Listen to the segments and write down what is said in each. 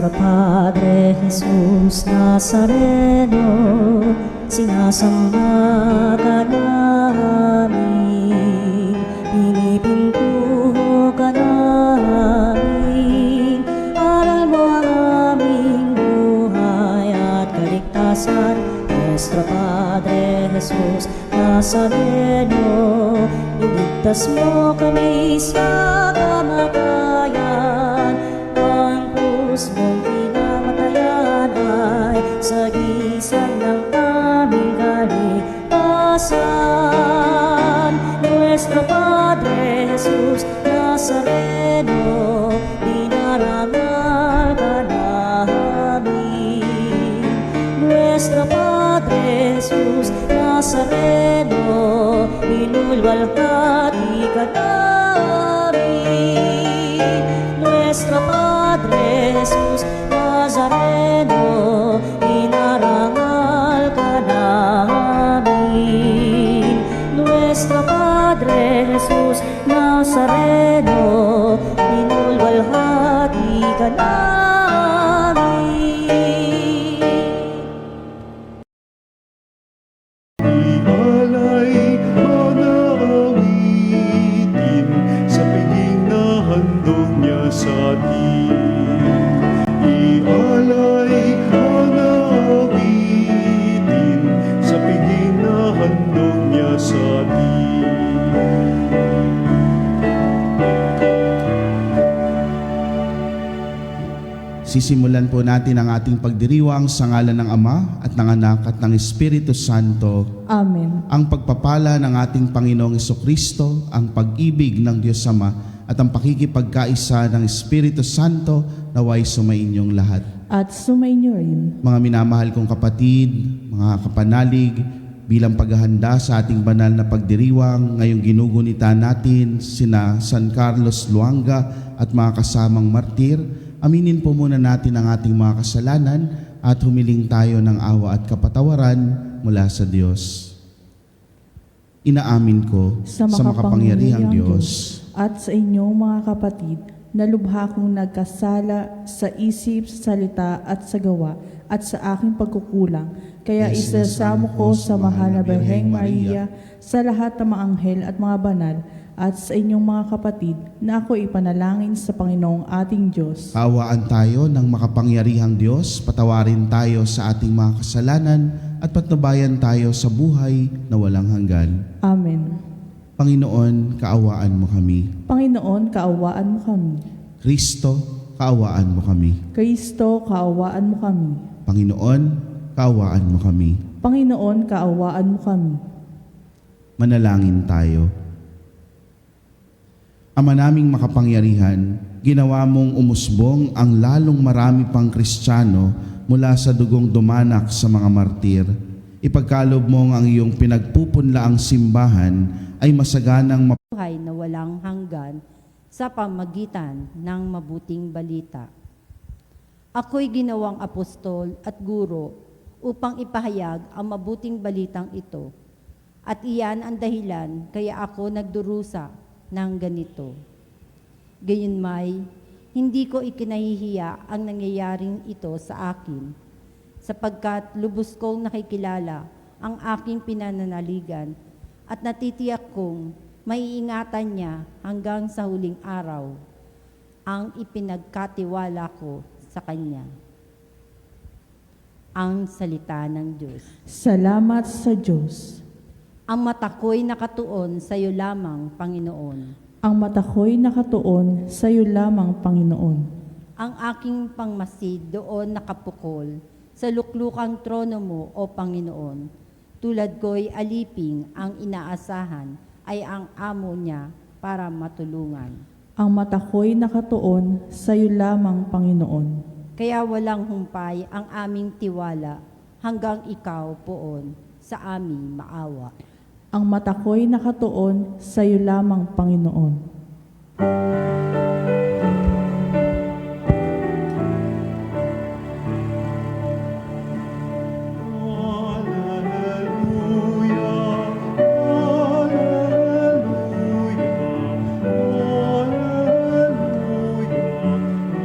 Nuestro Padre Jesús Nazareno, sinasamba ka namin, pinipintuho ka namin, aral mo ang aming buhay at kaligtasan. Nuestro Padre Jesús Nazareno, iligtas mo kami sa kamatayan. Ang krus mong pinamatayan ay sagisag ng aming kaligtasan. Nuestro Padre Jesús Nazareno, dinarangal ka namin. Nuestro Padre Jesús Nazareno, inulwalhati ka namin. Nuestro Padre Jesús Nazareno, inarangal ka namin. Nuestro Padre Jesús Nazareno, inulwalhati ka namin. Ialay mga awitin sa piging na handog niya sa atin. Ialay mga awitin sa piging na handog niya sa atin. Sisimulan po natin ang ating pagdiriwang sa ngalan ng Ama at ng Anak at ng Espiritu Santo. Amen. Ang pagpapala ng ating Panginoong Jesucristo, ang pag-ibig ng Diyos Ama at ang pakikipagkaisa ng Espiritu Santo naway sumainyong lahat. At sumainyo rin. Mga minamahal kong kapatid, mga kapanalig, bilang paghahanda sa ating banal na pagdiriwang, ngayong ginugunita natin sina San Carlos Luanga at mga kasamang martir, aminin po muna natin ang ating mga kasalanan at humiling tayo ng awa at kapatawaran mula sa Diyos. Inaamin ko sa makapangyarihang Diyos at sa inyong mga kapatid na lubha kong nagkasala sa isip, salita at sa gawa at sa aking pagkukulang. Kaya isasamo ko sa mahal na Birheng Maria, sa lahat ng mga anghel at mga banal, at sa inyong mga kapatid na ako ipanalangin sa Panginoong ating Diyos. Kaawaan tayo ng makapangyarihang Diyos, patawarin tayo sa ating mga kasalanan at patnubayan tayo sa buhay na walang hanggan. Amen. Panginoon, kaawaan mo kami. Panginoon, kaawaan mo kami. Kristo, kaawaan mo kami. Kristo, kaawaan mo kami. Panginoon, kaawaan mo kami. Panginoon, kaawaan mo kami. Manalangin tayo. Ama naming makapangyarihan, ginawa mong umusbong ang lalong marami pang Kristiyano mula sa dugong dumanak sa mga martir. Ipagkalob mong ang iyong pinagpupunlaang simbahan ay masaganang buhay na walang hanggan sa pamagitan ng mabuting balita. Ako'y ginawang apostol at guro upang ipahayag ang mabuting balitang ito. At iyan ang dahilan kaya ako nagdurusa ng ganito. Gayunmay, hindi ko ikinahihiya ang nangyayaring ito sa akin, sapagkat lubos kong nakikilala ang aking pinananaligan at natitiyak kong maiingatan niya hanggang sa huling araw ang ipinagkatiwala ko sa Kanya. Ang salita ng Diyos. Salamat sa Diyos. Ang mata ko'y nakatuon sa iyo lamang, Panginoon. Ang mata ko'y nakatuon sa iyo lamang, Panginoon. Ang aking pangmasid doon nakapukol sa luklukang trono mo, O Panginoon. Tulad ko'y aliping, ang inaasahan ay ang amo niya para matulungan. Ang mata ko'y nakatuon sa iyo lamang, Panginoon. Kaya walang humpay ang aming tiwala hanggang ikaw poon sa aming maawa. Ang mata ko'y nakatuon sa iyo lamang, Panginoon. Hallelujah, hallelujah,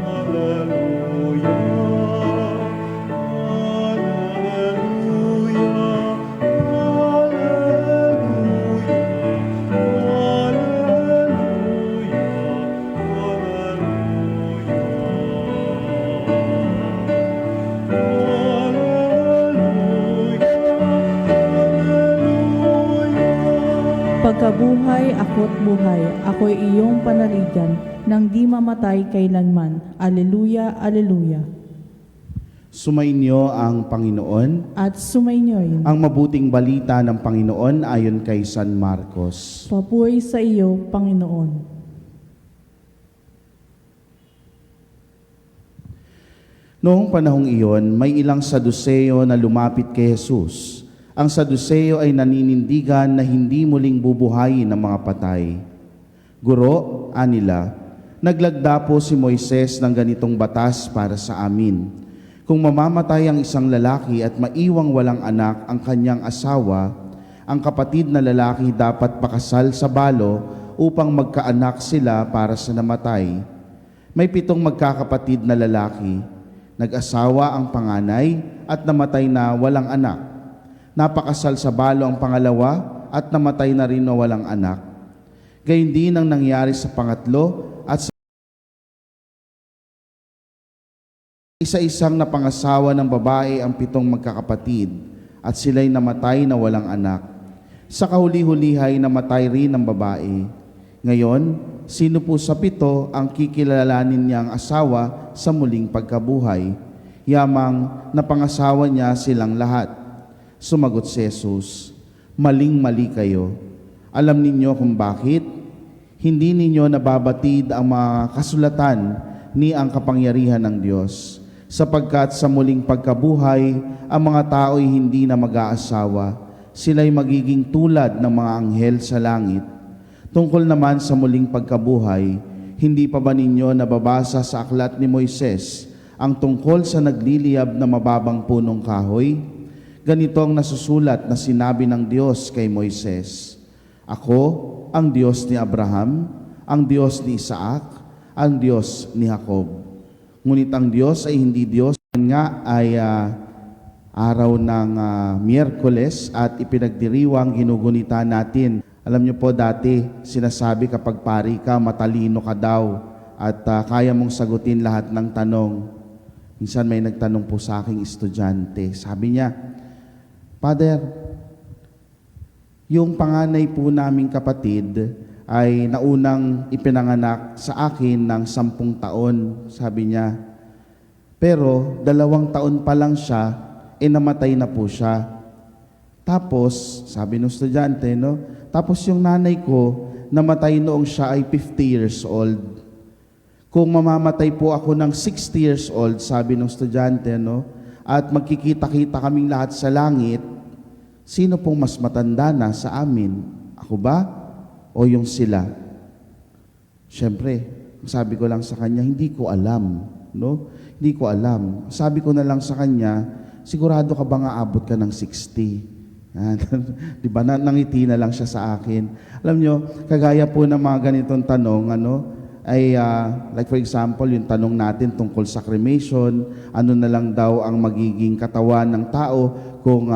hallelujah. Pagkabuhay, ako't buhay, ako'y iyong panaligan, nang di mamatay kailanman. Aleluya, aleluya. Sumainyo ang Panginoon. At sumainyo'y Ang mabuting balita ng Panginoon ayon kay San Marcos. papuri sa iyo, Panginoon. Noong panahong iyon, may ilang Saduceo na lumapit kay Jesus. Ang Saduceo ay naninindigan na hindi muling bubuhayin ng mga patay. Guro, anila, naglagda po si Moises ng ganitong batas para sa amin. Kung mamamatay ang isang lalaki at maiwang walang anak ang kanyang asawa, ang kapatid na lalaki dapat pakasal sa balo upang magkaanak sila para sa namatay. May 7 magkakapatid na lalaki. Nag-asawa ang panganay at namatay na walang anak. Napakasal sa balo ang pangalawa at namatay na rin na walang anak. Gayun din ang nangyari sa pangatlo at sa isa-isang napangasawa ng babae ang 7 magkakapatid at sila'y namatay na walang anak. Sa kahuli-hulihay namatay rin ang babae. Ngayon, sino po sa 7 ang kikilalanin niyang asawa sa muling pagkabuhay? Yamang napangasawa niya silang lahat. Sumagot si Jesus, maling-mali kayo. Alam ninyo kung bakit? Hindi ninyo nababatid ang mga kasulatan ni ang kapangyarihan ng Diyos. Sapagkat sa muling pagkabuhay, ang mga tao'y hindi na mag-aasawa. Sila'y magiging tulad ng mga anghel sa langit. Tungkol naman sa muling pagkabuhay, hindi pa ba ninyo nababasa sa aklat ni Moises ang tungkol sa nagliliyab na mababang punong kahoy? Ganito ang nasusulat na sinabi ng Diyos kay Moises, Ako ang Diyos ni Abraham, ang Diyos ni Isaac, ang Diyos ni Jacob. Ngunit ang Diyos ay hindi Diyos. Yan nga ay araw ng Miyerkules at ipinagdiriwang ginugunita natin. Alam niyo po dati, sinasabi kapag pari ka, matalino ka daw at kaya mong sagutin lahat ng tanong. Minsan may nagtanong po sa aking estudyante. Sabi niya, Father, yung panganay po naming kapatid ay naunang ipinanganak sa akin ng 10 taon, sabi niya. Pero 2 taon pa lang siya, namatay na po siya. Tapos, sabi ng estudyante, no? Tapos yung nanay ko, namatay noong siya ay 50 years old. Kung mamamatay po ako ng 60 years old, sabi ng estudyante, no? At magkikita-kita kaming lahat sa langit, sino pong mas matanda na sa amin? Ako ba? O yung sila? Siyempre, sabi ko lang sa kanya, hindi ko alam. No? Hindi ko alam. Sabi ko na lang sa kanya, sigurado ka ba nga abot ka ng 60? Di ba? Nangiti na lang siya sa akin. Alam nyo, kagaya po ng mga ganitong tanong, ay like for example, yung tanong natin tungkol sa cremation, ano na lang daw ang magiging katawan ng tao kung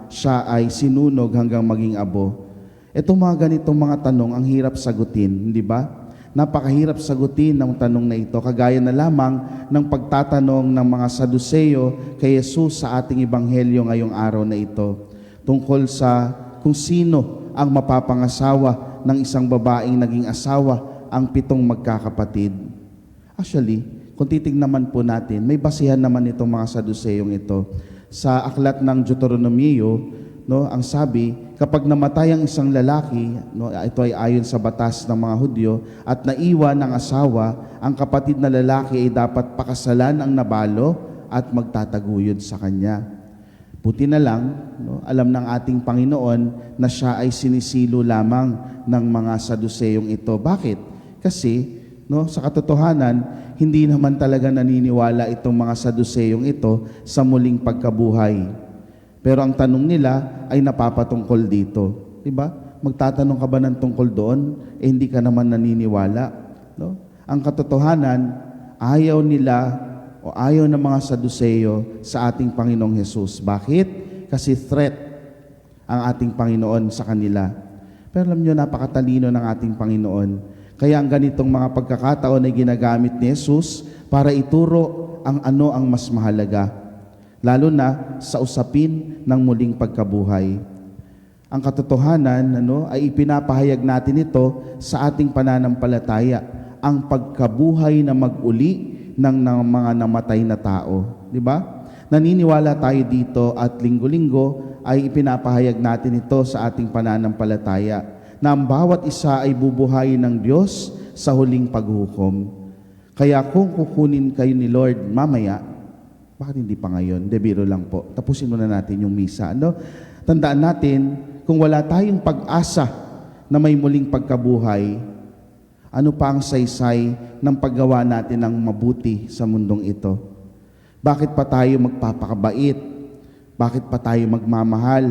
siya ay sinunog hanggang maging abo. Itong mga ganitong mga tanong, ang hirap sagutin, hindi ba? Napakahirap sagutin ng tanong na ito, kagaya na lamang ng pagtatanong ng mga Saduceo kay Jesus sa ating ebanghelyo ngayong araw na ito, tungkol sa kung sino ang mapapangasawa ng isang babaeng naging asawa ang 7 magkakapatid. Actually, kung titignan naman po natin, may basihan naman itong mga Saduceong ito. Sa aklat ng Deuteronomio, no, ang sabi, kapag namatay ang isang lalaki, no, ito ay ayon sa batas ng mga Hudyo, at naiwan ng asawa, ang kapatid na lalaki ay dapat pakasalan ang nabalo at magtataguyod sa kanya. Buti na lang, no, alam ng ating Panginoon na siya ay sinisilo lamang ng mga Saduceong ito. Bakit? Kasi, no, sa katotohanan, hindi naman talaga naniniwala itong mga Saduceong ito sa muling pagkabuhay. Pero ang tanong nila ay napapatungkol dito. Diba? Magtatanong ka ba ng tungkol doon? Hindi ka naman naniniwala. No? Ang katotohanan, ayaw nila o ayaw ng mga Saduceo sa ating Panginoong Jesus. Bakit? Kasi threat ang ating Panginoon sa kanila. Pero alam nyo, napakatalino ng ating Panginoon. Kaya ang ganitong mga pagkakataon ay ginagamit ni Jesus para ituro ang ano ang mas mahalaga, lalo na sa usapin ng muling pagkabuhay. Ang katotohanan ay ipinapahayag natin ito sa ating pananampalataya, ang pagkabuhay na mag-uli ng mga namatay na tao. Di ba? Naniniwala tayo dito at linggo-linggo ay ipinapahayag natin ito sa ating pananampalataya na ang bawat isa ay bubuhayin ng Diyos sa huling paghukom. Kaya kung kukunin kayo ni Lord mamaya, bakit hindi pa ngayon? De, biro lang po. Tapusin muna natin yung misa. Tandaan natin, kung wala tayong pag-asa na may muling pagkabuhay, ano pa ang saysay ng paggawa natin ng mabuti sa mundong ito? Bakit pa tayo magpapakabait? Bakit pa tayo magmamahal?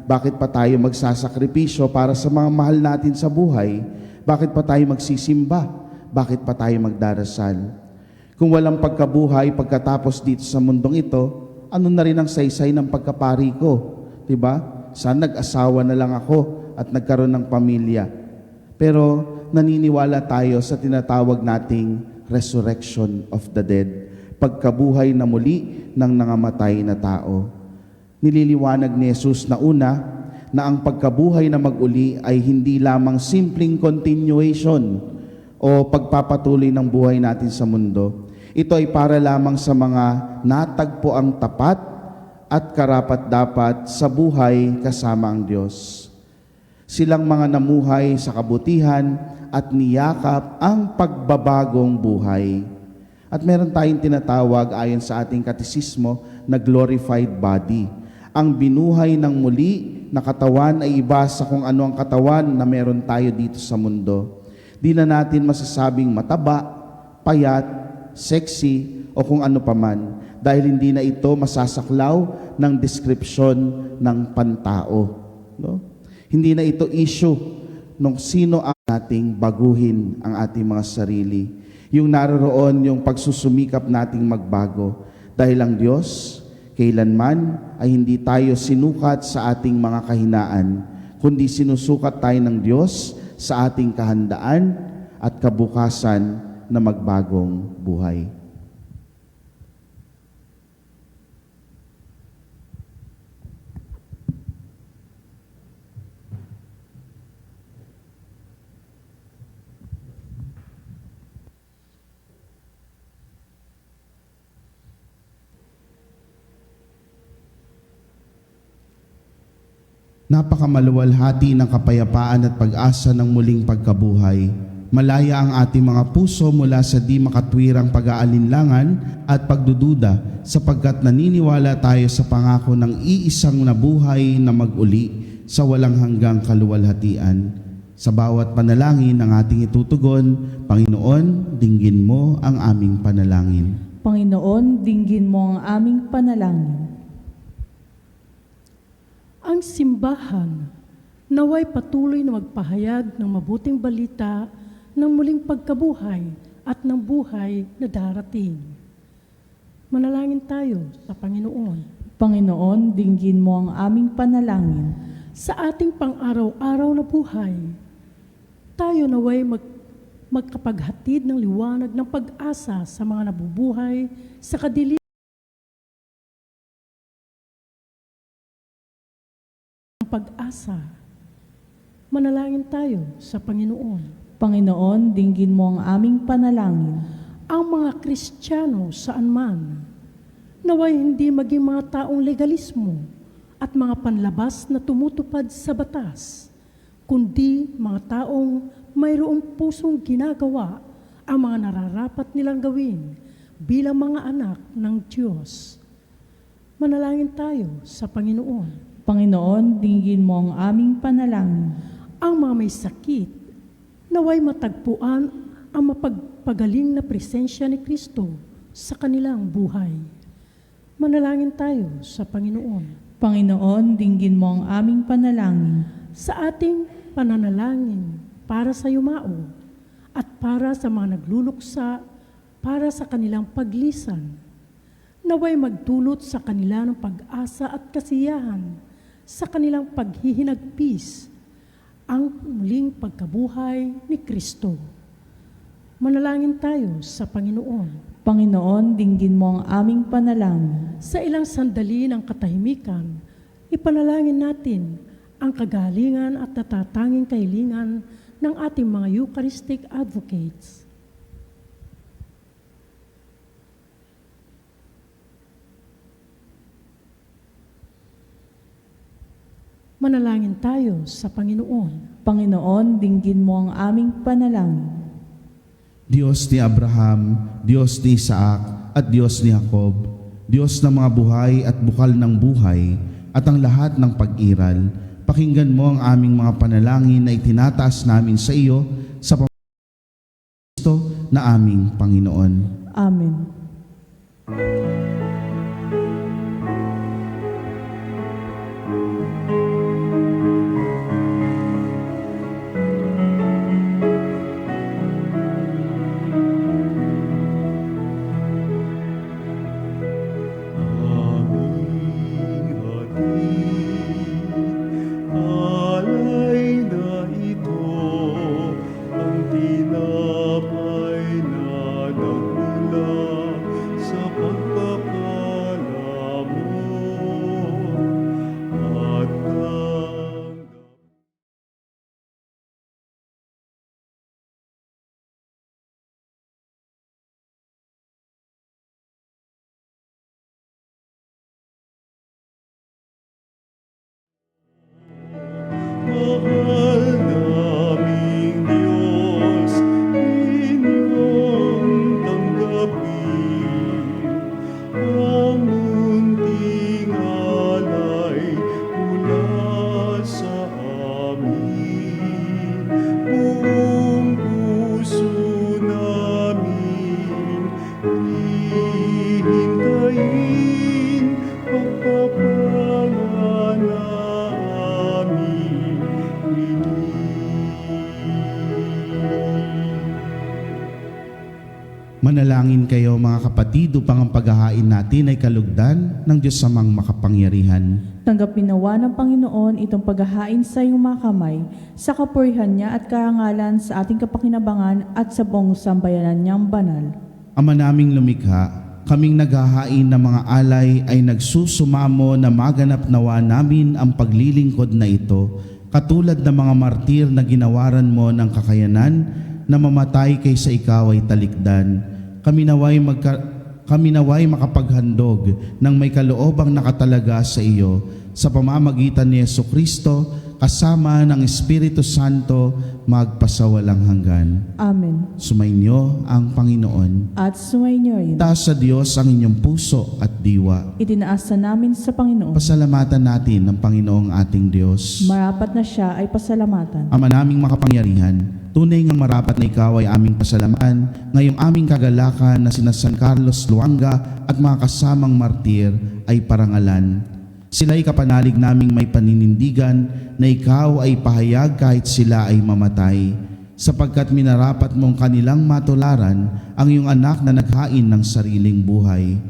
Bakit pa tayo magsasakripisyo para sa mga mahal natin sa buhay? Bakit pa tayo magsisimba? Bakit pa tayo magdarasal? Kung walang pagkabuhay pagkatapos dito sa mundong ito, ano na rin ang saysay ng pagkapari ko? Diba? Saan nag-asawa na lang ako at nagkaroon ng pamilya. Pero naniniwala tayo sa tinatawag nating resurrection of the dead, pagkabuhay na muli ng nangamatay na tao. Nililiwanag ni Jesus na una na ang pagkabuhay na mag-uli ay hindi lamang simpleng continuation o pagpapatuloy ng buhay natin sa mundo. Ito ay para lamang sa mga natagpo ang tapat at karapat-dapat sa buhay kasama ang Diyos. Silang mga namuhay sa kabutihan at niyakap ang pagbabagong buhay. At meron tayong tinatawag ayon sa ating katisismo na glorified body. Ang binuhay ng muli na katawan ay iba sa kung ano ang katawan na meron tayo dito sa mundo. Di na natin masasabing mataba, payat, sexy, o kung ano paman, dahil hindi na ito masasaklaw ng deskripsyon ng pantao. Hindi na ito issue nung sino ang ating baguhin ang ating mga sarili. Yung naroroon yung pagsusumikap nating magbago. Dahil ang Diyos, kailanman ay hindi tayo sinukat sa ating mga kahinaan, kundi sinusukat tayo ng Diyos sa ating kahandaan at kabukasan na magbagong buhay. Napakamaluwalhati ng kapayapaan at pag-asa ng muling pagkabuhay. Malaya ang ating mga puso mula sa di makatwirang pag-aalinlangan at pagdududa sapagkat naniniwala tayo sa pangako ng iisang nabuhay na mag-uli sa walang hanggang kaluwalhatian. Sa bawat panalangin ng ating itutugon, Panginoon, dinggin mo ang aming panalangin. Panginoon, dinggin mo ang aming panalangin. Ang simbahan naway patuloy na magpahayag ng mabuting balita ng muling pagkabuhay at ng buhay na darating. Manalangin tayo sa Panginoon. Panginoon, dinggin mo ang aming panalangin. Sa ating pang-araw-araw na buhay, tayo naway magkapaghatid ng liwanag ng pag-asa sa mga nabubuhay sa kadiliman pag-asa. Manalangin tayo sa Panginoon. Panginoon, dinggin mo ang aming panalangin. Ang mga Kristiyano saan man, naway hindi maging mga taong legalismo at mga panlabas na tumutupad sa batas, kundi mga taong mayroong pusong ginagawa ang mga nararapat nilang gawin bilang mga anak ng Diyos. Manalangin tayo sa Panginoon. Panginoon, dinggin mo ang aming panalangin. Ang mga may sakit, naway matagpuan ang mapagpagaling na presensya ni Kristo sa kanilang buhay. Manalangin tayo sa Panginoon. Panginoon, dinggin mo ang aming panalangin. Sa ating pananalangin para sa yumao at para sa mga nagluluksa para sa kanilang paglisan, naway magdulot sa kanila ng pag-asa at kasiyahan sa kanilang paghihinagpis ang muling pagkabuhay ni Kristo. Manalangin tayo sa Panginoon. Panginoon, dinggin mo ang aming panalangin. Sa ilang sandali ng katahimikan, ipanalangin natin ang kagalingan at natatanging kahilingan ng ating mga Eucharistic advocates. Manalangin tayo sa Panginoon. Panginoon, dinggin mo ang aming panalangin. Diyos ni Abraham, Diyos ni Isaac, at Diyos ni Jacob, Diyos ng mga buhay at bukal ng buhay, at ang lahat ng pag-iral, pakinggan mo ang aming mga panalangin na itinataas namin sa iyo sa pamamagitan ni Kristo na aming Panginoon. Amen. Alay na ito, ang tinapay na nagmula sa pagpapala mo. At tanggap mahal naming Diyos, inyong tanggapin ang munting alay mula sa amin. Buong puso namin hihintayin pagpapala na aming Manalangin kayo mga kapatid upang ang paghahain natin ay kalugdan ng Diyos samang makapangyarihan. Tanggapin nawa ng Panginoon itong paghahain sa iyong mga kamay, sa kapurihan niya at karangalan sa ating kapakinabangan at sa buong sambayanan niyang banal. Ama naming lumikha, kaming naghahain ng mga alay ay nagsusumamo na maganap nawa namin ang paglilingkod na ito, katulad ng mga martir na ginawaran mo ng kakayanan na mamatay kaysa ikaw ay talikdan. Kami naway makapaghandog ng may kaloobang nakatalaga sa iyo sa pamamagitan ni Jesucristo kasama ng Espiritu Santo magpasawalang hanggan. Amen. Sumainyo ang Panginoon. At sumainyo rin. Itaas sa Diyos ang inyong puso at diwa. Itinaasa namin sa Panginoon. Pasalamatan natin ng Panginoong ating Diyos. Marapat na siya ay pasalamatan. Ama naming makapangyarihan, tunay ngang marapat na ikaw ay aming pasalamatan ngayong aming kagalakan na sina San Carlos Luanga at mga kasamang martir ay parangalan. Sila'y kapanalig naming may paninindigan na ikaw ay pahayag kahit sila ay mamatay, sapagkat minarapat mong kanilang matularan ang iyong anak na naghain ng sariling buhay.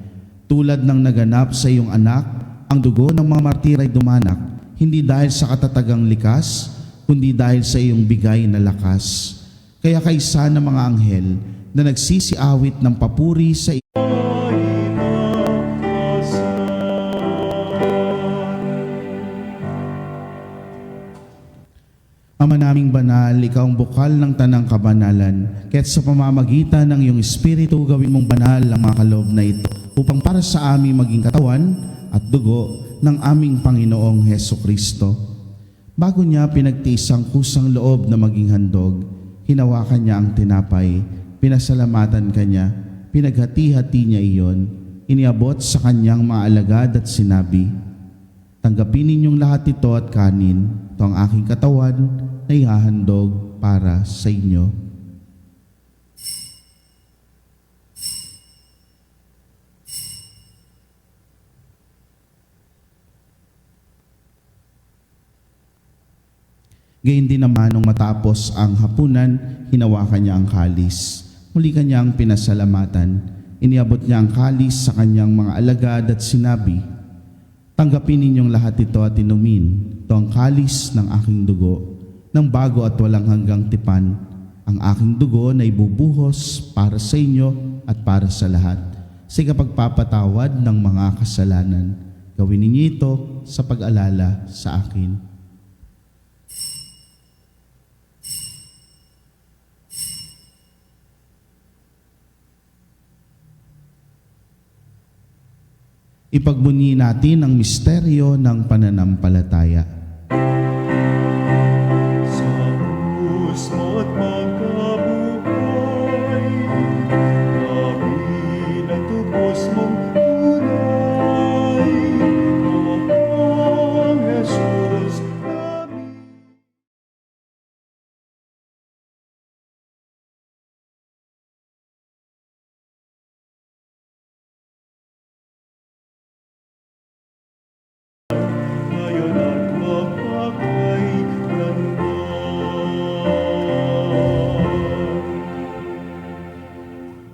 Tulad ng naganap sa iyong anak, ang dugo ng mga martir ay dumanak, hindi dahil sa katatagang likas, kundi dahil sa iyong bigay na lakas. Kaya kaisa ng mga anghel na nagsisiawit ng papuri sa Ama naming banal, ikaw ang bukal ng tanang kabanalan, kaya't sa pamamagitan ng iyong Espiritu gawin mong banal ang mga kaloob na ito, upang para sa aming maging katawan at dugo ng aming Panginoong Hesukristo. Bago niya pinagtiis ang kusang loob na maging handog, hinawakan niya ang tinapay, pinasalamatan kanya, pinaghati-hati niya iyon, iniabot sa kanyang mga alagad at sinabi, "Tanggapin ninyong lahat ito at kanin, ito ang aking katawan na ihahandog para sa inyo." Gayun din naman nung matapos ang hapunan, hinawakan niya ang kalis. Muli kanyang pinasalamatan. Iniabot niya ang kalis sa kanyang mga alagad at sinabi, "Tanggapin ninyong lahat ito at inumin. Ito ang kalis ng aking dugo, ng bago at walang hanggang tipan. Ang aking dugo na ibubuhos para sa inyo at para sa lahat, sa ikapagpapatawad ng mga kasalanan. Gawin ninyo ito sa pag-alala sa akin." Ipagbunyi natin ang misteryo ng pananampalataya. Sa krus mo't magkabuhay, kami natubos mong tunay. Ang Jesus namin. Ngayon at magpakailanman.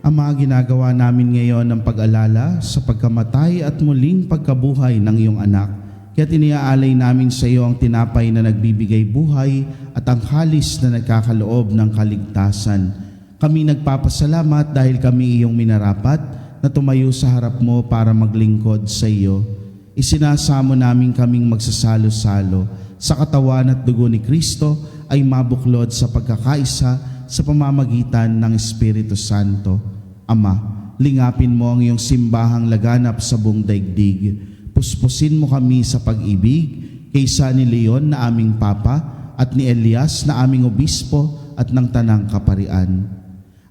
Ang mga ginagawa namin ngayon ng pag-alala sa pagkamatay at muling pagkabuhay ng iyong anak, kaya tiniaalay namin sa iyo ang tinapay na nagbibigay buhay at ang halis na nagkakaloob ng kaligtasan. Kami nagpapasalamat dahil kami iyong minarapat na tumayo sa harap mo para maglingkod sa iyo. Isinasamo namin kaming magsasalo-salo sa katawan at dugo ni Kristo ay mabuklod sa pagkakaisa sa pamamagitan ng Espiritu Santo. Ama, lingapin mo ang iyong simbahang laganap sa buong daigdig. Puspusin mo kami sa pag-ibig kaysa ni Leon na aming Papa at ni Elias na aming Obispo at ng Tanang Kaparian.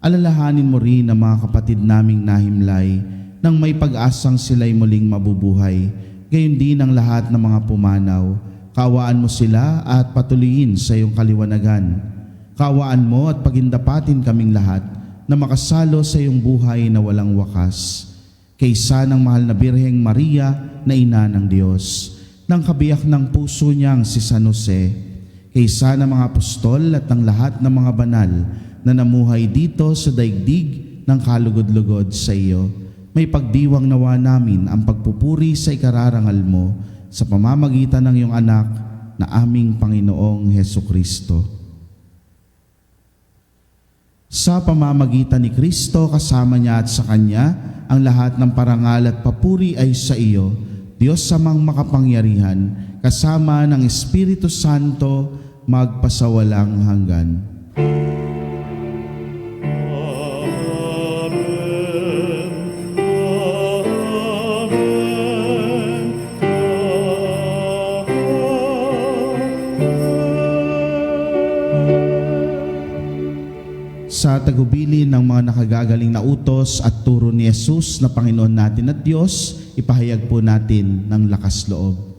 Alalahanin mo rin ang mga kapatid naming nahimlay nang may pag-asang sila'y muling mabubuhay. Gayon din ang lahat ng mga pumanaw. Kaawaan mo sila at patuloyin sa iyong kaliwanagan. Kaawaan mo at pagindapatin kaming lahat na makasalo sa iyong buhay na walang wakas. Kaysa ng mahal na Birheng Maria na ina ng Diyos, ng kabiyak ng puso niyang si San Jose, kaysa ng mga apostol at ng lahat ng mga banal na namuhay dito sa daigdig ng kalugod-lugod sa iyo, may pagdiwang nawa namin ang pagpupuri sa ikararangal mo sa pamamagitan ng iyong anak na aming Panginoong Hesukristo. Sa pamamagitan ni Kristo, kasama niya at sa Kanya, ang lahat ng parangal at papuri ay sa iyo, Diyos Amang makapangyarihan, kasama ng Espiritu Santo, magpasawalang hanggan. Sa tagubili ng mga nakagagaling na utos at turo ni Jesus na Panginoon natin at Diyos, ipahayag po natin ng lakas loob.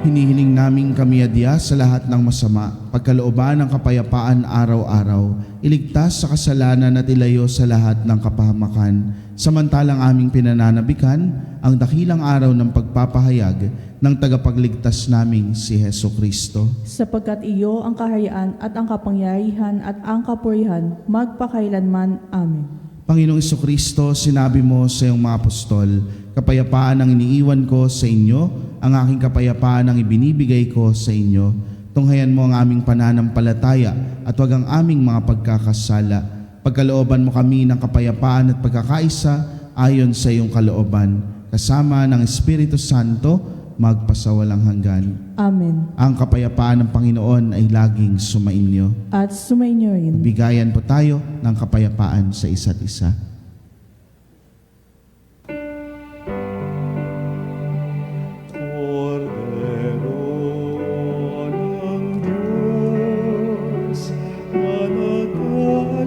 Hinihiling namin kami adya sa lahat ng masama, pagkalooban ng kapayapaan araw-araw, iligtas sa kasalanan at ilayo sa lahat ng kapahamakan, samantalang aming pinananabikan ang dakilang araw ng pagpapahayag ng tagapagligtas naming si Heso Kristo. Sapagkat iyo ang kahayaan at ang kapangyarihan at ang kapurihan magpakailanman. Amen. Panginoong Kristo, sinabi mo sa iyong mga apostol, kapayapaan ang iniiwan ko sa inyo, ang aking kapayapaan ang ibinibigay ko sa inyo. Tunghayan mo ang aming pananampalataya at wag ang aming mga pagkakasala. Pagkalooban mo kami ng kapayapaan at pagkakaisa ayon sa iyong kalooban, kasama ng Espiritu Santo, magpasawalang hanggan. Amen. Ang kapayapaan ng Panginoon ay laging sumainyo. At sumainyo rin. Bigayan po tayo ng kapayapaan sa isa't isa. Cordero ng Diyos, na nag-alis ng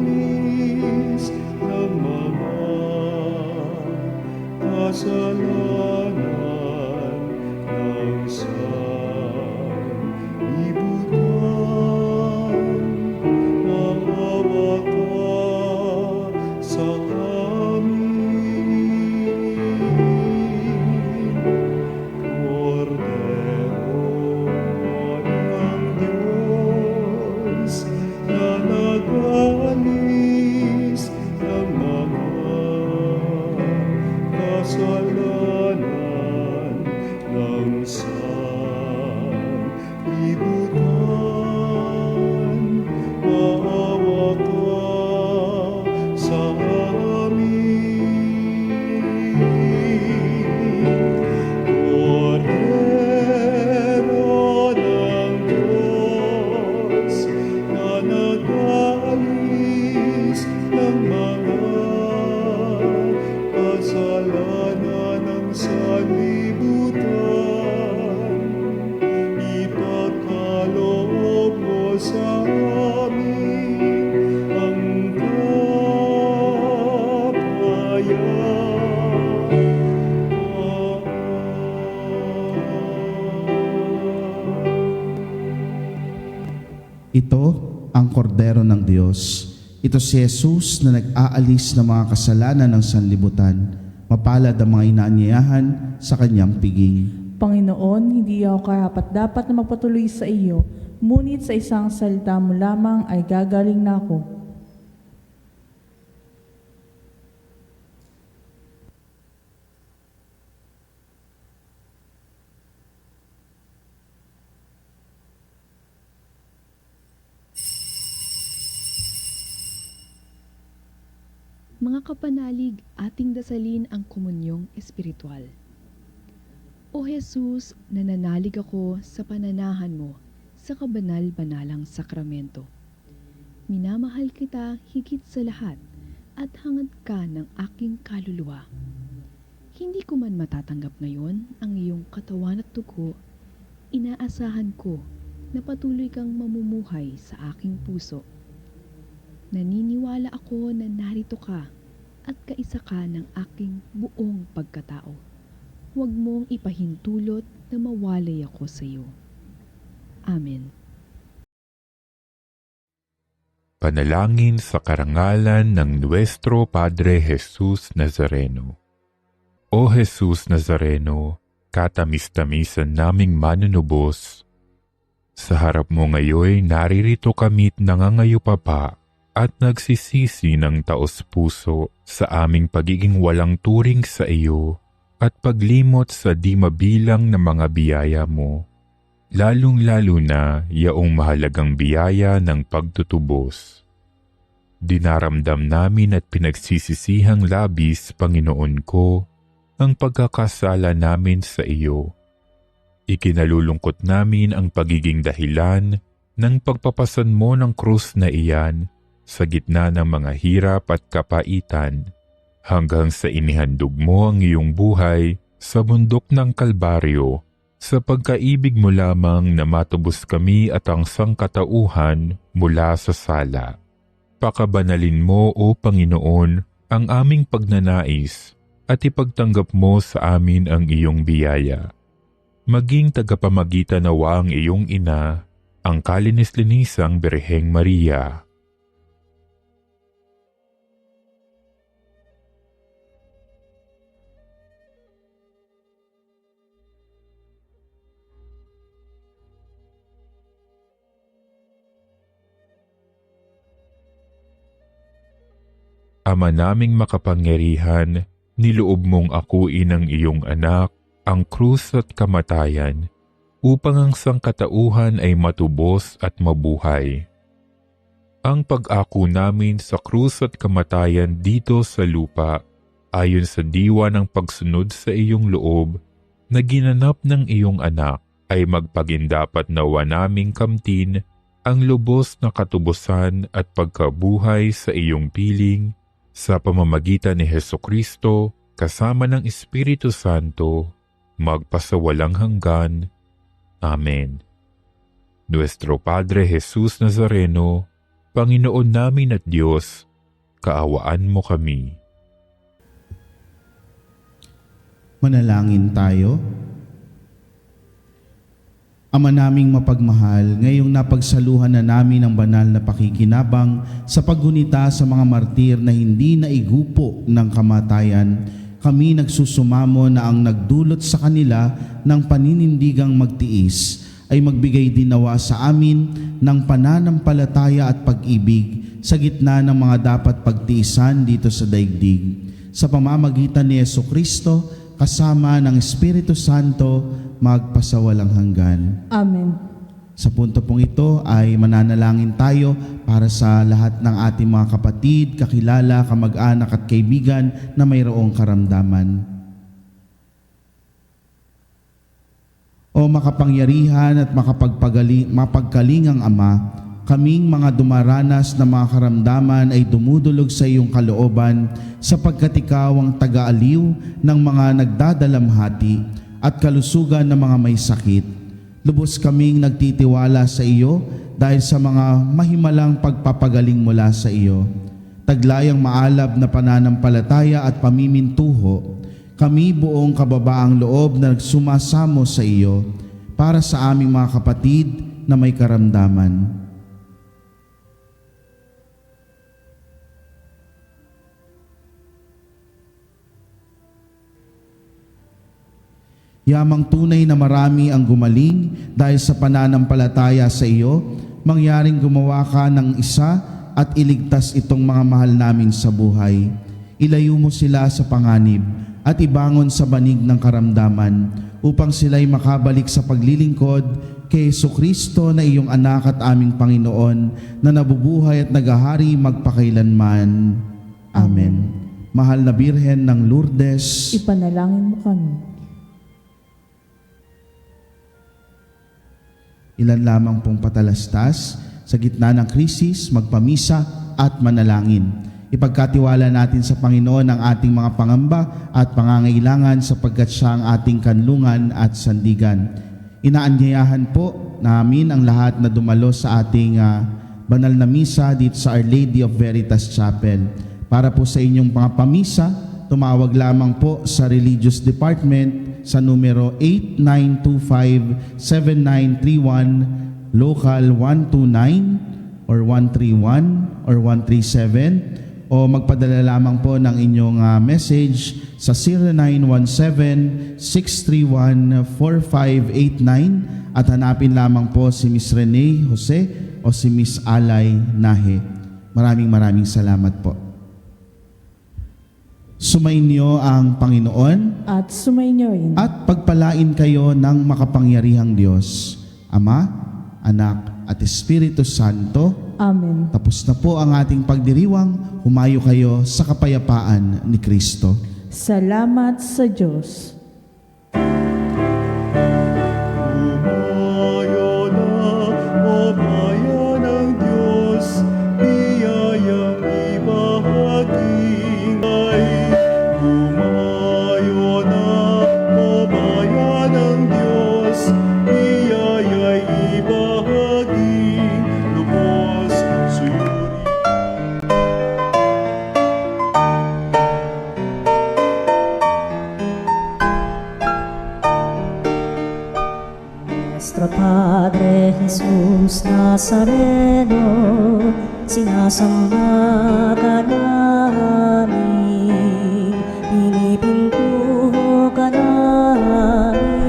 mga kasalanan ng sanlibutan, maawa ka sa amin. Cordero ng Diyos, na nag-alis ng mga kasalanan ng sanlibutan, maawa ka sa amin. Cordero ng Diyos, na nag-alis ng mga kasalanan ng sanlibutan, ipagkaloob mo sa amin ang kapayapaan. Ito ang kordero ng Diyos. Ito si Jesus na nag-aalis ng mga kasalanan ng sanlibutan. Mapalad ang mga inaanyayahan sa kanyang piging. Panginoon, hindi ako karapat-dapat na magpatuloy sa iyo, ngunit sa isang salita mo lamang ay gagaling na ako. Mga kapanalig, ating dasalin ang komunyong espiritual. O Jesus, nananalig ako sa pananahan mo sa kabanal-banalang sakramento. Minamahal kita higit sa lahat at hangad ka ng aking kaluluwa. Hindi ko man matatanggap ngayon ang iyong katawan at dugo, inaasahan ko na patuloy kang mamumuhay sa aking puso. Naniniwala ako na narito ka at kaisa ka ng aking buong pagkatao. Huwag mong ipahintulot na mawalay ako sa iyo. Amen. Panalangin sa karangalan ng Nuestro Padre Jesus Nazareno. O Jesus Nazareno, katamis-tamisan naming manunubos, sa harap mo ngayon naririto kami't nangangayupapa at nagsisisi ng taos-puso sa aming pagiging walang turing sa iyo at paglimot sa di mabilang na mga biyaya mo, lalong-lalo na yaong mahalagang biyaya ng pagtutubos. Dinaramdam namin at pinagsisisihang labis, Panginoon ko, ang pagkakasala namin sa iyo. Ikinalulungkot namin ang pagiging dahilan ng pagpapasan mo ng krus na iyan sa gitna ng mga hirap at kapaitan, hanggang sa inihandog mo ang iyong buhay sa bundok ng Kalbaryo, sa pagkaibig mo lamang na matubos kami at ang sangkatauhan mula sa sala. Pakabanalin mo, O Panginoon, ang aming pagnanais at ipagtanggap mo sa amin ang iyong biyaya. Maging tagapamagitan nawa ang iyong ina, ang kalinis-linisang Birheng Maria. Ama naming makapangyarihan, niloob mong akuin ang iyong anak, ang krus at kamatayan, upang ang sangkatauhan ay matubos at mabuhay. Ang pag-ako namin sa krus at kamatayan dito sa lupa, ayon sa diwa ng pagsunod sa iyong loob, na ginanap ng iyong anak, ay magpagindapat nawa naming kamtin ang lubos na katubusan at pagkabuhay sa iyong piling, sa pamamagitan ni Hesukristo, kasama ng Espiritu Santo, magpasawalang hanggan. Amen. Nuestro Padre Jesus Nazareno, Panginoon namin at Diyos, kaawaan mo kami. Manalangin tayo. Ama naming mapagmahal, ngayong napagsaluhan na namin ang banal na pakikinabang sa paggunita sa mga martir na hindi naigupo ng kamatayan, kami nagsusumamo na ang nagdulot sa kanila ng paninindigang magtiis ay magbigay din nawa sa amin ng pananampalataya at pag-ibig sa gitna ng mga dapat pagtiisan dito sa daigdig. Sa pamamagitan ni Jesucristo, kasama ng Espiritu Santo, magpasawalang hanggan. Amen. Sa punto pong ito ay mananalangin tayo para sa lahat ng ating mga kapatid, kakilala, kamag-anak at kaibigan na mayroong karamdaman. O makapangyarihan at mapagkalingang Ama, kaming mga dumaranas na mga karamdaman ay dumudulog sa iyong kalooban sapagkat ikaw ang taga-aliw ng mga nagdadalamhati at kalusugan ng mga may sakit. Lubos kaming nagtitiwala sa iyo dahil sa mga mahimalang pagpapagaling mula sa iyo. Taglayang maalab na pananampalataya at pamimintuho, kami buong kababaang loob na nagsumasamo sa iyo para sa aming mga kapatid na may karamdaman. Yamang tunay na marami ang gumaling dahil sa pananampalataya sa iyo, mangyaring gumawa ka ng isa at iligtas itong mga mahal namin sa buhay. Ilayo mo sila sa panganib at ibangon sa banig ng karamdaman upang sila'y makabalik sa paglilingkod kay Jesucristo na iyong anak at aming Panginoon na nabubuhay at nagahari magpakailanman. Amen. Mahal na Birhen ng Lourdes, Ipanalangin mo kami. ilan lamang pong patalastas sa gitna ng krisis, magpamisa at manalangin. Ipagkatiwala natin sa Panginoon ang ating mga pangamba at pangangailangan sapagkat siya ang ating kanlungan at sandigan. Inaanyayahan po namin ang lahat na dumalo sa ating banal na misa dito sa Our Lady of Veritas Chapel. Para po sa inyong mga pamisa, tumawag lamang po sa Religious Department sa numero 8925-7931, local 129 or 131 or 137, o magpadala lamang po ng inyong message sa 0917-631-4589 at hanapin lamang po si Miss Rene Jose o si Miss Alay Nahe. Maraming salamat po. Sumainyo ang Panginoon At sumainyo rin. at pagpalain kayo ng makapangyarihang Diyos, Ama, Anak at Espiritu Santo. Amen. Tapos na po ang ating pagdiriwang, humayo kayo sa kapayapaan ni Kristo. Salamat sa Diyos. Umayo na, o bayan ng Diyos, biyayang ibahagi ay. Umayo na, o bayan ng Diyos, biyaya'y ibahagi, lubos suyuri. Nuestro Padre Jesus Nazareno, sinasamba ka namin, pinipintuho ka namin,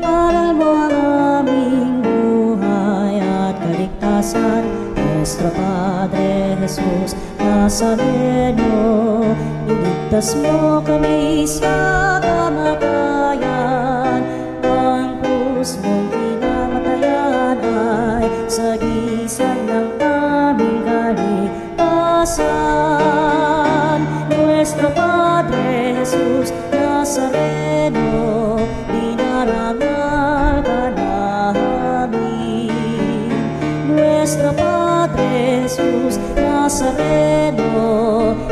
aral mo ang aming buhay at kaligtasan. Nuestro Padre Jesus Nazareno, Nazareno, iligtas mo kami sa kamatayan. Ang krus mong pinamatayan ay sagisag ng aming kaligtasan. Nuestro Padre Jesus Nazareno, dinarangal ka namin. Nuestro Padre Jesus Nazareno,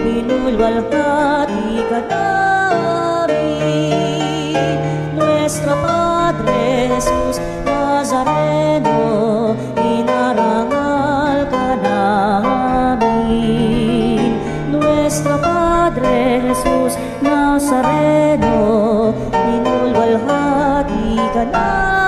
inulwalhati ka namin. Nuestro Padre Jesus Nazareno, inarangal ka namin. Nuestro Padre Jesus Nazareno, inulwalhati ka namin.